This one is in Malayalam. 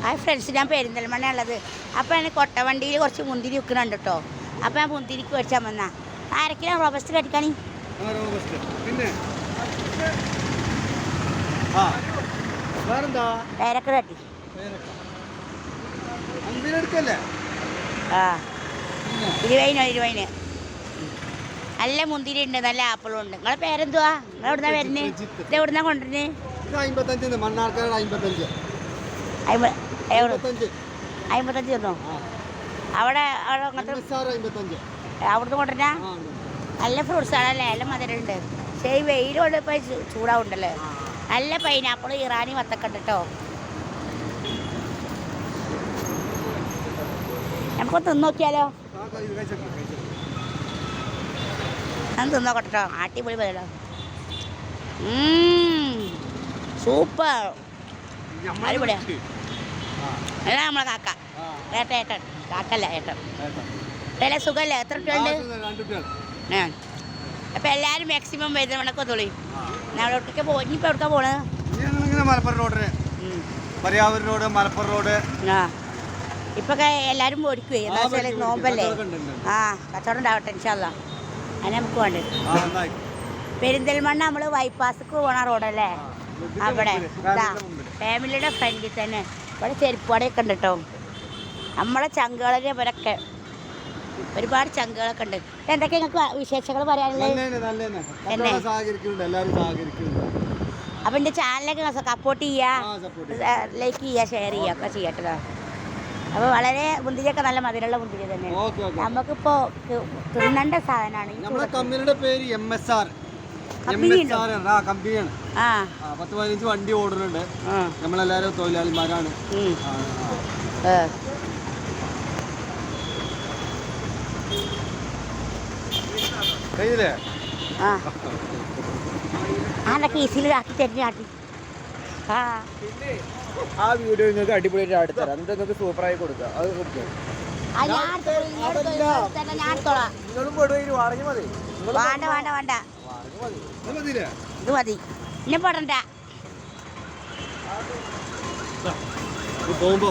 ആ ഫ്രണ്ട്സ് ഞാൻ പെരിന്തൽമണ്ണ ഉള്ളത്. അപ്പോൾ ഞാൻ കൊട്ടവണ്ടിയിൽ കുറച്ച് മുന്തിരി വിൽക്കുന്നുണ്ട് കേട്ടോ. അപ്പോൾ ഞാൻ മുന്തിരിക്ക് മേടിച്ചാൽ വന്നാ. ആരൊക്കെയാ റോബസ്റ്റ് കടിക്കാണി? പേരൊക്കെ കട്ടി. ആ 20 നല്ല മുന്തിരി ഉണ്ട്, നല്ല ആപ്പിളും ഉണ്ട്. നിങ്ങളെ പേരെന്തുവാ? നിങ്ങൾ എവിടുന്നാ വരുന്നത്? ഇത് എവിടുന്നാ കൊണ്ടുവരുന്നത്? 55 തന്നോ? അവിടെ അവിടുന്ന് കൊണ്ടുവരാ? നല്ല ഫ്രൂട്ട്സ് ആണല്ലേ, നല്ല മധുരമുണ്ട്. പക്ഷേ ഈ വെയിലുകൊണ്ട് ഇപ്പോൾ ചൂടാവുണ്ടല്ലേ. നല്ല പൈനാപ്പിൾ, ഇറാനി വത്തക്ക ഉണ്ട് കേട്ടോ. നമുക്കൊന്ന് തിന്ന് നോക്കിയാലോ? ഞാൻ തിന്നോക്കട്ടെ കേട്ടോ. അടിപൊളി പോയല്ലോ. സൂപ്പർ, അടിപൊളിയാ. അല്ല നമ്മളെ കാക്ക, ഏട്ടൻ കാക്കല്ല ഏട്ടൻ. വില സുഖമല്ലേ? എത്ര കുട്ടികളുണ്ട്? അപ്പം എല്ലാവരും മാക്സിമം വരുന്നവണൊക്കെ തൊളി. നമ്മളൊക്കെ പോയി. ഇനിയിപ്പോൾ എവിടെക്കാ പോണത്? Malappuram road, Malappuram road. ആ ഇപ്പൊക്കെ എല്ലാവരും ഓടിക്കുവേ. എന്താ വെച്ചാൽ നോമ്പല്ലേ. ആ കച്ചവടം ഉണ്ടാവട്ടെ ഇൻഷാ അല്ലാ. അതിന് നമുക്ക് വേണ്ടത് പെരിന്തൽമണ്ണ നമ്മൾ ബൈപ്പാസ്ക്ക് പോണ റോഡല്ലേ. അവിടെ ഫാമിലിയുടെ ഫ്രണ്ടിൽ തന്നെ ഇവിടെ ചെരുപ്പുകടയൊക്കെ ഉണ്ട് കേട്ടോ. നമ്മളെ ചങ്കുകളിലെ ഇവരൊക്കെ ഒരുപാട് ചങ്കുകളൊക്കെ ഉണ്ട്. എന്തൊക്കെ നിങ്ങൾക്ക് വിശേഷങ്ങൾ പറയാനുള്ളത്? അപ്പം എൻ്റെ ചാനലൊക്കെ സപ്പോർട്ട് ചെയ്യുക, ലൈക്ക് ചെയ്യുക, ഷെയർ ചെയ്യുക ഒക്കെ ചെയ്യട്ടോ. അപ്പോൾ വളരെ മുന്തിരിയൊക്കെ നല്ല മധുരമുള്ള മുന്തിരി തന്നെ. നമുക്കിപ്പോൾ തിന്നേണ്ട സാധനമാണ്. നമ്മുടെ കമ്പനിയുടെ പേര് MSR കമ്പനിയാണ്. 10-15 വണ്ടി ഓടുന്നുണ്ട്. നമ്മളെല്ലാവരും തൊഴിലാളിമാരാണ്. കഴിയില്ലേ? കേസിൽ ആക്കി തരുന്ന ആട്ടി. ആ വീഡിയോ നിങ്ങൾക്ക് അടിപൊളിയായിട്ട് ആടിത്തരാം. എന്നിട്ട് നിങ്ങൾക്ക് സൂപ്പറായി കൊടുക്കുക. അത് കൊടുക്കുക. ഇത് മതി. ഇന്നെ പോടണ്ട. പോകുമ്പോ